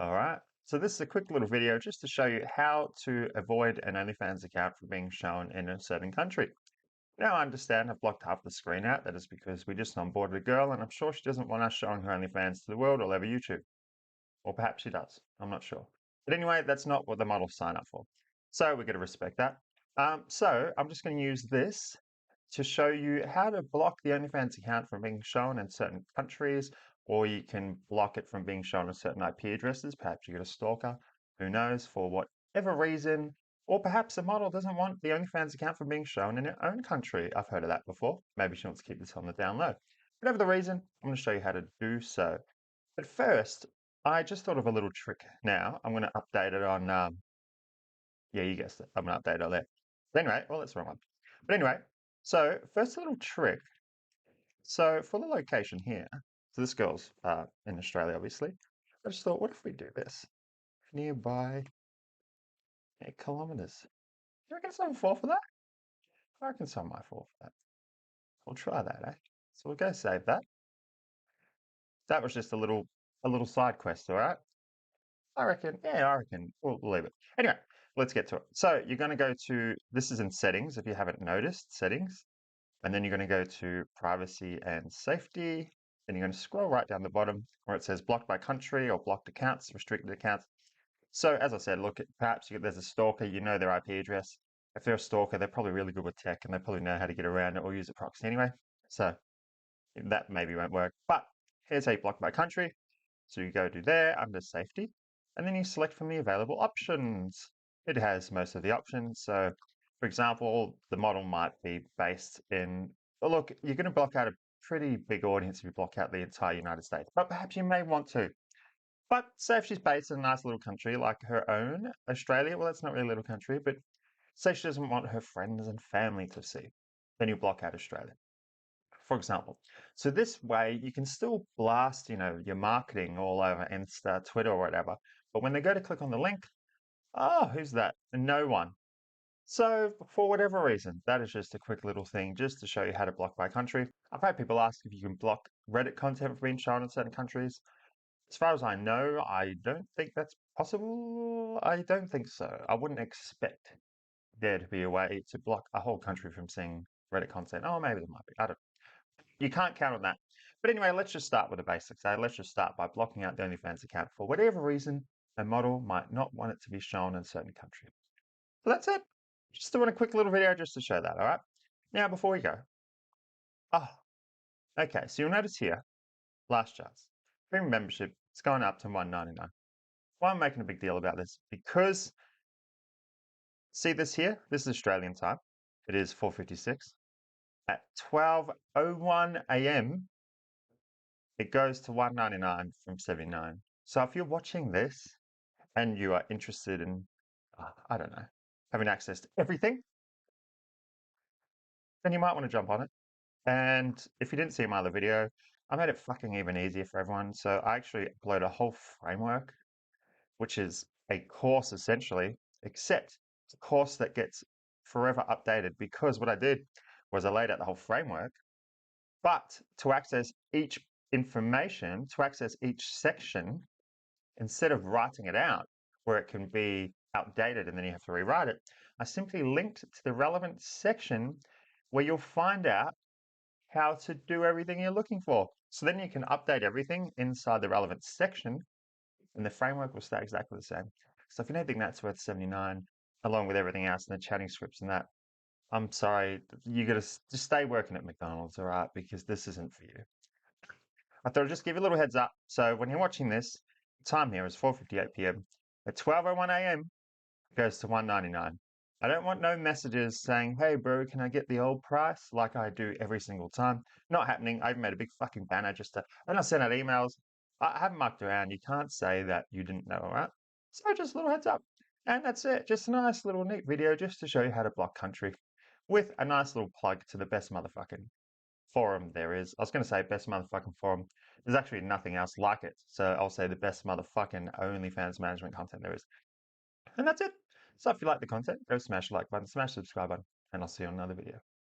All right. So this is a quick little video just to show you how to avoid an OnlyFans account from being shown in a certain country. Now I understand I've blocked half the screen out. That is because we just onboarded a girl and I'm sure she doesn't want us showing her OnlyFans to the world all over YouTube. Or perhaps she does. I'm not sure. But anyway, that's not what the models sign up for. So we're going to respect that. So I'm just going to use this to show you how to block the OnlyFans account from being shown in certain countries, or you can block it from being shown on certain IP addresses. Perhaps you get a stalker, who knows, for whatever reason, or perhaps a model doesn't want the OnlyFans account from being shown in her own country. I've heard of that before. Maybe she wants to keep this on the down low. Whatever the reason, I'm going to show you how to do so. But first, I just thought of a little trick now. I'm going to update it on, yeah, you guessed it. I'm going to update it on there. But anyway, well, that's the wrong one. But anyway, so first little trick. So for the location here, so this girl's in Australia, obviously. I just thought, what if we do this? Nearby 8 kilometers. You reckon someone fall for that? I reckon someone might fall for that. We'll try that, eh? So we'll go save that. That was just a little side quest, all right? I reckon we'll leave it. Anyway, let's get to it. So you're going to go to, this is in settings, if you haven't noticed, settings. And then you're going to go to privacy and safety. Then you're going to scroll right down the bottom where it says blocked by country or blocked accounts, restricted accounts. So as I said, look, perhaps there's a stalker, you know their IP address. If they're a stalker, they're probably really good with tech and they probably know how to get around it or use a proxy anyway. So that maybe won't work. But here's how you block by country. So you go to there under safety, and then you select from the available options. It has most of the options. So for example, the model might be based in, well, look, you're going to block out a pretty big audience if you block out the entire United States, but perhaps you may want to. But say if she's based in a nice little country like her own, Australia, well, that's not really a little country, but say she doesn't want her friends and family to see, then you block out Australia, for example. So this way you can still blast, your marketing all over Insta, Twitter, or whatever. But when they go to click on the link, oh, who's that? No one. So for whatever reason, that is just a quick little thing just to show you how to block by country. I've had people ask if you can block Reddit content from being shown in certain countries. As far as I know, I don't think that's possible. I don't think so. I wouldn't expect there to be a way to block a whole country from seeing Reddit content. Oh, maybe there might be. I don't. You can't count on that. But anyway, let's just start with the basics. Let's just start by blocking out the OnlyFans account for whatever reason a model might not want it to be shown in a certain country. So that's it. Just doing a quick little video just to show that, all right? Now, before we go, oh, okay, so you'll notice here, last charts, premium membership, it's going up to $1.99. Why am I making a big deal about this? Because, see this here? This is Australian time. It is 4:56. At 12:01 a.m., it goes to $1.99 from $79. So if you're watching this and you are interested in, I don't know, having access to everything, then you might want to jump on it. And if you didn't see my other video, I made it fucking even easier for everyone. So I actually upload a whole framework, which is a course essentially, except it's a course that gets forever updated because what I did was I laid out the whole framework, but to access each information, to access each section, instead of writing it out where it can be outdated and then you have to rewrite it, I simply linked to the relevant section where you'll find out how to do everything you're looking for. So then you can update everything inside the relevant section and the framework will stay exactly the same. So if you don't think that's worth 79, along with everything else and the chatting scripts and that, I'm sorry, you gotta just stay working at McDonald's, all right? Because this isn't for you. I thought I'd just give you a little heads up. So when you're watching this, the time here is 4:58 p.m. At 12:01 a.m., it goes to $1.99. I don't want no messages saying, hey, bro, can I get the old price? Like I do every single time. Not happening. I've made a big fucking banner just to, and I send out emails. I haven't mucked around. You can't say that you didn't know, all right? So just a little heads up. And that's it. Just a nice little neat video just to show you how to block country with a nice little plug to the best motherfucking forum there is. I was going to say best motherfucking forum. There's actually nothing else like it. So I'll say the best motherfucking OnlyFans management content there is. And that's it. So if you like the content, go smash the like button, smash the subscribe button, and I'll see you on another video.